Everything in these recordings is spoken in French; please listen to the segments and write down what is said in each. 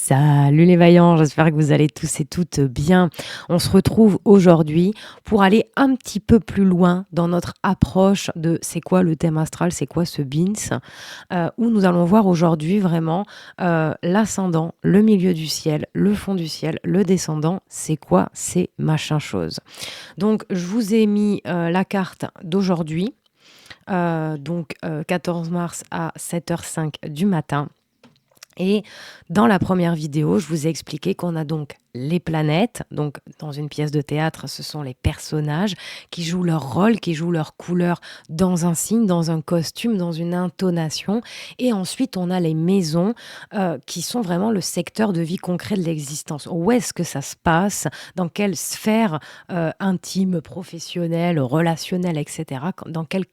Salut les vaillants, j'espère que vous allez tous et toutes bien. On se retrouve aujourd'hui pour aller un petit peu plus loin dans notre approche de c'est quoi le thème astral, c'est quoi ce BINS, où nous allons voir aujourd'hui vraiment l'ascendant, le milieu du ciel, le fond du ciel, le descendant, c'est quoi ces machins choses. Donc je vous ai mis la carte d'aujourd'hui, 14 mars à 7h05 du matin. Et dans la première vidéo, je vous ai expliqué qu'on a donc les planètes. Donc, dans une pièce de théâtre, ce sont les personnages qui jouent leur rôle, qui jouent leur couleur dans un signe, dans un costume, dans une intonation. Et ensuite, on a les maisons qui sont vraiment le secteur de vie concret de l'existence. Où est-ce que ça se passe? Dans quelle sphère intime, professionnelle, relationnelle, etc. Dans quelle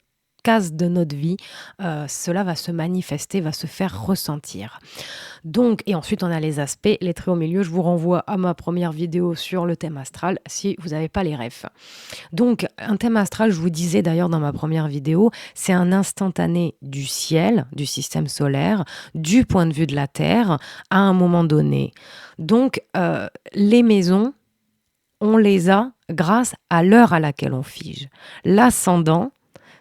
case de notre vie, cela va se manifester, va se faire ressentir. Donc, et ensuite on a les aspects, les traits au milieu. Je vous renvoie à ma première vidéo sur le thème astral si vous n'avez pas les refs. Donc, un thème astral, je vous disais d'ailleurs dans ma première vidéo, c'est un instantané du ciel, du système solaire, du point de vue de la Terre, à un moment donné. Donc, les maisons, on les a grâce à l'heure à laquelle on fige. L'ascendant,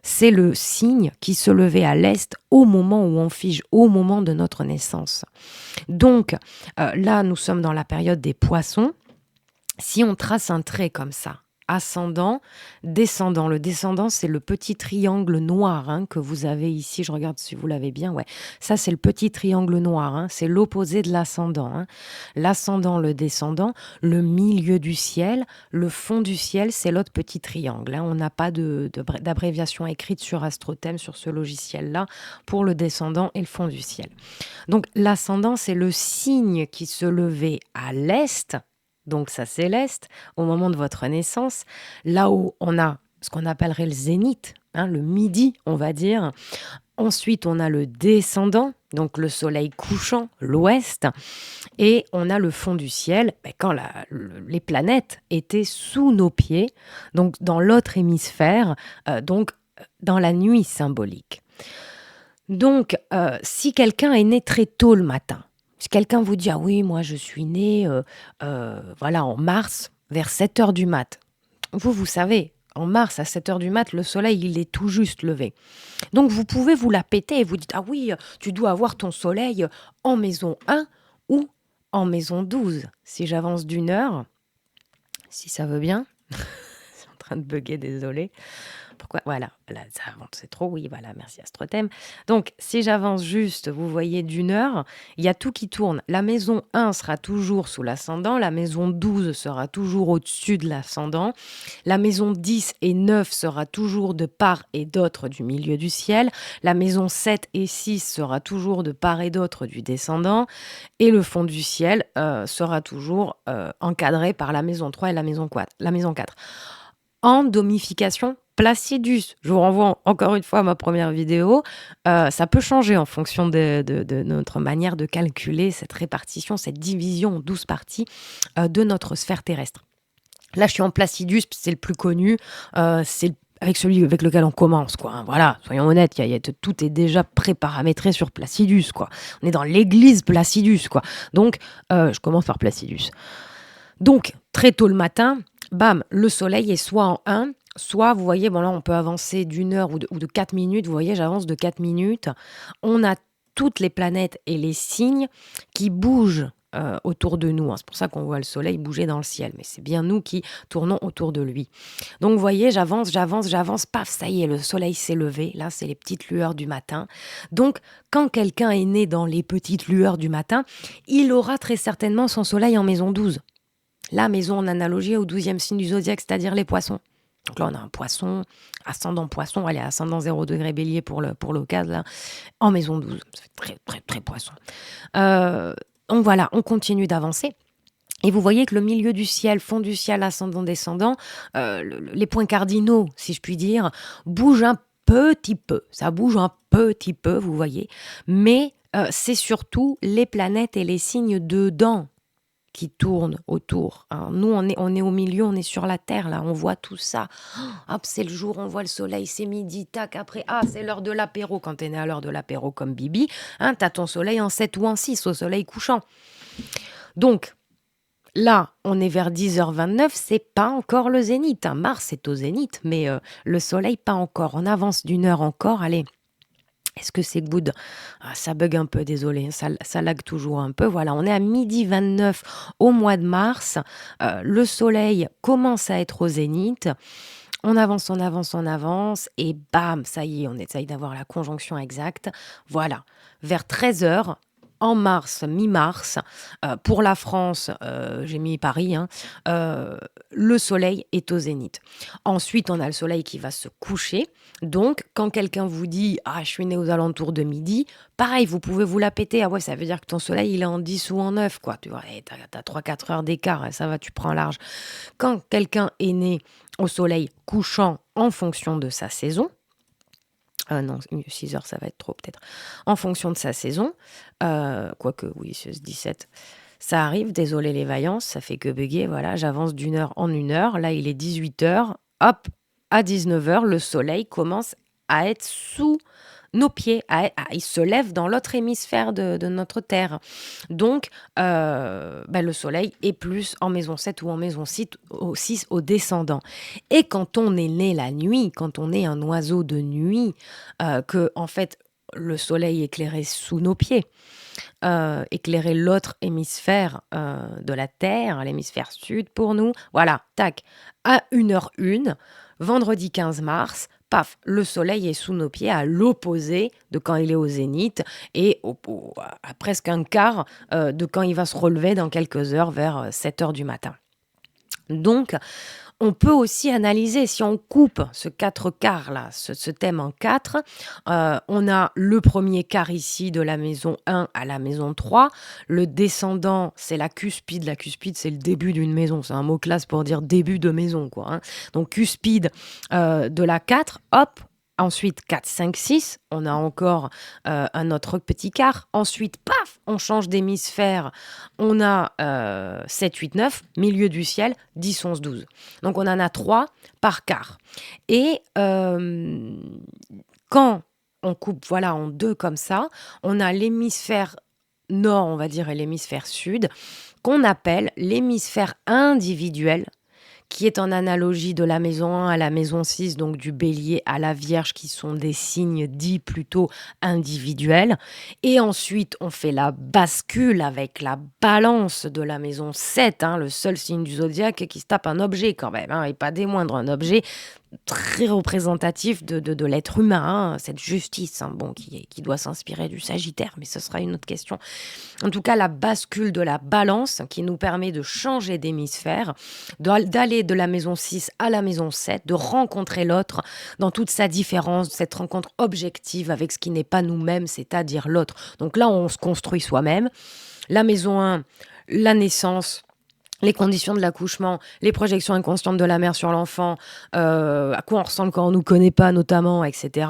c'est le signe qui se levait à l'est au moment où on fige, au moment de notre naissance. Donc là, nous sommes dans la période des poissons. Si on trace un trait comme ça, ascendant, descendant. Le descendant, c'est le petit triangle noir que vous avez ici. Je regarde si vous l'avez bien. Ouais, ça, c'est le petit triangle noir. C'est l'opposé de l'ascendant. L'ascendant, le descendant, le milieu du ciel, le fond du ciel, c'est l'autre petit triangle. On n'a pas d'abréviation écrite sur Astrothème, sur ce logiciel-là, pour le descendant et le fond du ciel. Donc, l'ascendant, c'est le signe qui se levait à l'est. Donc ça c'est l'est, au moment de votre naissance, là où on a ce qu'on appellerait le zénith, le midi on va dire. Ensuite on a le descendant, donc le soleil couchant, l'ouest, et on a le fond du ciel, quand les planètes étaient sous nos pieds, donc dans l'autre hémisphère, donc dans la nuit symbolique. Donc si quelqu'un est né très tôt le matin, si quelqu'un vous dit « Ah oui, moi je suis né en mars, vers 7h du mat », vous savez, en mars à 7h du mat, le soleil il est tout juste levé. Donc vous pouvez vous la péter et vous dites « Ah oui, tu dois avoir ton soleil en maison 1 ou en maison 12 ». Si j'avance d'une heure, si ça veut bien, c'est en train de bugger, désolé. Pourquoi? Voilà, ça avance, c'est trop, oui, voilà, merci Astrothème. Donc, si j'avance juste, vous voyez, d'une heure, il y a tout qui tourne. La maison 1 sera toujours sous l'ascendant, la maison 12 sera toujours au-dessus de l'ascendant, la maison 10 et 9 sera toujours de part et d'autre du milieu du ciel, la maison 7 et 6 sera toujours de part et d'autre du descendant, et le fond du ciel sera toujours encadré par la maison 3 et la maison 4. En domification Placidus, je vous renvoie encore une fois à ma première vidéo, ça peut changer en fonction de notre manière de calculer cette répartition, cette division en 12 parties de notre sphère terrestre. Là, je suis en Placidus, c'est le plus connu, c'est avec celui avec lequel on commence, quoi. Voilà, soyons honnêtes, tout est déjà préparamétré sur Placidus, quoi. On est dans l'église Placidus, quoi. Donc, je commence par Placidus. Donc, très tôt le matin, bam, le soleil est soit en 1, soit, vous voyez, bon là, on peut avancer d'une heure ou de 4 minutes. Vous voyez, j'avance de 4 minutes. On a toutes les planètes et les signes qui bougent autour de nous. C'est pour ça qu'on voit le soleil bouger dans le ciel. Mais c'est bien nous qui tournons autour de lui. Donc, vous voyez, j'avance. Paf, ça y est, le soleil s'est levé. Là, c'est les petites lueurs du matin. Donc, quand quelqu'un est né dans les petites lueurs du matin, il aura très certainement son soleil en maison 12. La maison en analogie au 12e signe du zodiaque, c'est-à-dire les poissons. Donc là, on a un poisson, ascendant poisson, allez, ascendant 0 degré bélier pour l'occasion, là, en maison 12. Ça fait très, très, très poisson. Donc voilà, on continue d'avancer. Et vous voyez que le milieu du ciel, fond du ciel, ascendant, descendant, les points cardinaux, si je puis dire, bougent un petit peu. Ça bouge un petit peu, vous voyez. Mais c'est surtout les planètes et les signes dedans qui tourne autour, hein. Nous, on est au milieu, on est sur la terre, là, on voit tout ça. Hop, c'est le jour, on voit le soleil, c'est midi, tac, après, ah, c'est l'heure de l'apéro. Quand t'es né à l'heure de l'apéro comme Bibi, hein, t'as ton soleil en 7 ou en 6 au soleil couchant. Donc, là, on est vers 10h29, c'est pas encore le zénith, hein. Mars est au zénith, mais le soleil, pas encore. On avance d'une heure encore, allez. Est-ce que c'est good? Ah, ça bug un peu, désolé, ça lag toujours un peu. Voilà, on est à midi 29 au mois de mars. Le soleil commence à être au zénith. On avance, on avance, on avance. Et bam, ça y est, on essaye d'avoir la conjonction exacte. Voilà, vers 13h. En mars, mi-mars, pour la France, j'ai mis Paris, hein, le soleil est au zénith. Ensuite, on a le soleil qui va se coucher. Donc, quand quelqu'un vous dit «Ah, je suis né aux alentours de midi», pareil, vous pouvez vous la péter. Ah ouais, ça veut dire que ton soleil, il est en 10 ou en 9, quoi. Tu vois, et t'as 3-4 heures d'écart, ça va, tu prends large. Quand quelqu'un est né au soleil couchant en fonction de sa saison, non, 6 heures, ça va être trop peut-être. En fonction de sa saison, quoique, oui, c'est 17. Ça arrive, désolé les vaillances, ça fait que bugger, voilà, j'avance d'une heure en une heure. Là, il est 18h, hop, à 19h, le soleil commence à être sous nos pieds, il se lève dans l'autre hémisphère de notre Terre. Donc, le soleil est plus en maison 7 ou en maison 6 au descendant. Et quand on est né la nuit, quand on est un oiseau de nuit, que en fait le soleil éclairait sous nos pieds, éclairait l'autre hémisphère de la Terre, l'hémisphère sud pour nous, voilà, tac, à 1h01, vendredi 15 mars, paf, le soleil est sous nos pieds à l'opposé de quand il est au zénith et à presque un quart de quand il va se relever dans quelques heures vers 7h du matin. Donc, on peut aussi analyser, si on coupe ce 4 quarts là, ce thème en 4, on a le premier quart ici de la maison 1 à la maison 3. Le descendant, c'est la cuspide. La cuspide, c'est le début d'une maison. C'est un mot classe pour dire début de maison, quoi, hein. Donc, cuspide de la 4, hop. Ensuite, 4, 5, 6, on a encore un autre petit quart. Ensuite, paf, on change d'hémisphère. On a 7, 8, 9, milieu du ciel, 10, 11, 12. Donc, on en a 3 par quart. Et quand on coupe voilà, en 2 comme ça, on a l'hémisphère nord, on va dire, et l'hémisphère sud, qu'on appelle l'hémisphère individuel, qui est en analogie de la maison 1 à la maison 6, donc du bélier à la vierge, qui sont des signes dits plutôt individuels. Et ensuite, on fait la bascule avec la balance de la maison 7, hein, le seul signe du zodiaque qui se tape un objet quand même, hein, et pas des moindres, un objet très représentatif de l'être humain, hein, cette justice, hein, bon, qui doit s'inspirer du Sagittaire, mais ce sera une autre question. En tout cas, la bascule de la balance qui nous permet de changer d'hémisphère, d'aller de la maison 6 à la maison 7, de rencontrer l'autre dans toute sa différence, cette rencontre objective avec ce qui n'est pas nous-mêmes, c'est-à-dire l'autre. Donc là, on se construit soi-même. La maison 1, la naissance, les conditions de l'accouchement, les projections inconscientes de la mère sur l'enfant, à quoi on ressemble quand on ne nous connaît pas notamment, etc.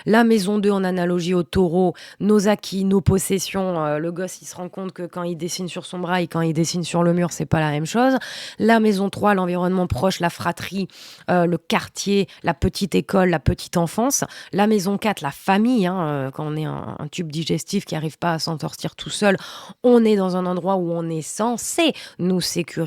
La maison 2 en analogie au taureau, nos acquis, nos possessions. Le gosse, il se rend compte que quand il dessine sur son bras et quand il dessine sur le mur, c'est pas la même chose. La maison 3, l'environnement proche, la fratrie, le quartier, la petite école, la petite enfance. La maison 4, la famille, hein, quand on est un tube digestif qui n'arrive pas à s'en sortir tout seul, on est dans un endroit où on est censé nous sécuriser,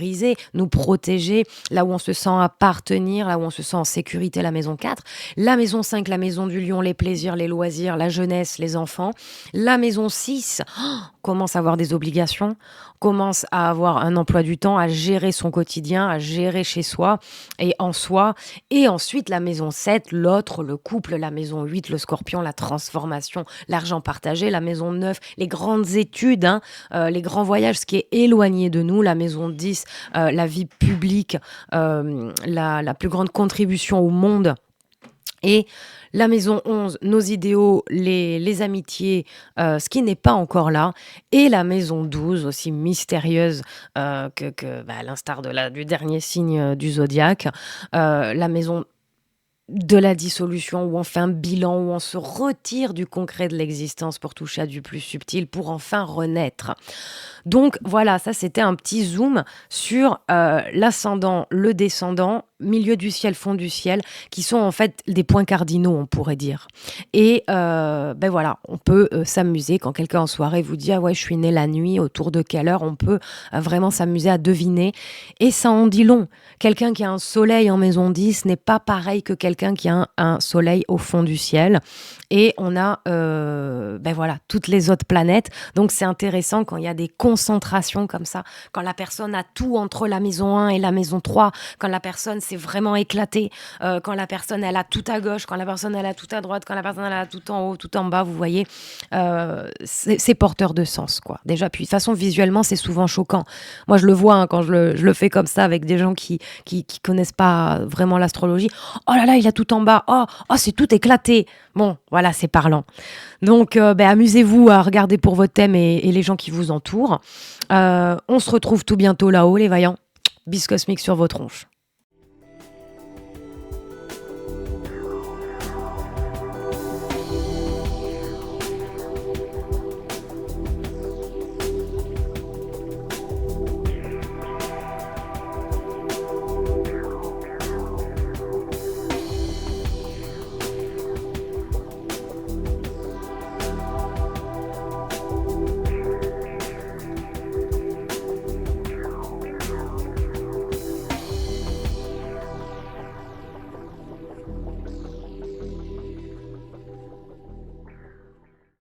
nous protéger, là où on se sent appartenir, là où on se sent en sécurité, la maison 4. La maison 5, la maison du lion, les plaisirs, les loisirs, la jeunesse, les enfants. La maison 6, commence à avoir des obligations, commence à avoir un emploi du temps, à gérer son quotidien, à gérer chez soi et en soi. Et ensuite, la maison 7, l'autre, le couple, la maison 8, le scorpion, la transformation, l'argent partagé, la maison 9, les grandes études, hein, les grands voyages, ce qui est éloigné de nous, la maison 10, la vie publique, la plus grande contribution au monde. Et la maison 11, nos idéaux, les amitiés, ce qui n'est pas encore là. Et la maison 12, aussi mystérieuse à l'instar du dernier signe du zodiaque, la maison de la dissolution, où on fait un bilan, où on se retire du concret de l'existence pour toucher à du plus subtil, pour enfin renaître. Donc voilà, ça c'était un petit zoom sur l'ascendant, le descendant, milieu du ciel, fond du ciel, qui sont en fait des points cardinaux, on pourrait dire. Et ben voilà, on peut s'amuser quand quelqu'un en soirée vous dit ah ouais, je suis né la nuit, autour de quelle heure, on peut vraiment s'amuser à deviner. Et ça en dit long. Quelqu'un qui a un soleil en maison 10 n'est pas pareil que quelqu'un qui a un soleil au fond du ciel. Et on a ben voilà, toutes les autres planètes. Donc c'est intéressant quand il y a des concentrations comme ça, quand la personne a tout entre la maison 1 et la maison 3, quand la personne s'est vraiment éclatée, quand la personne elle a tout à gauche, quand la personne elle a tout à droite, quand la personne elle a tout en haut, tout en bas, vous voyez, c'est porteur de sens, quoi. Déjà, puis de toute façon, visuellement, c'est souvent choquant. Moi, je le vois hein, quand je le fais comme ça avec des gens qui connaissent pas vraiment l'astrologie. Oh là là, il a tout en bas. Oh, c'est tout éclaté. Bon, voilà, c'est parlant. Donc, ben, amusez-vous à regarder pour votre thème et les gens qui vous entourent. On se retrouve tout bientôt là-haut, les vaillants. Bis cosmique sur vos tronches.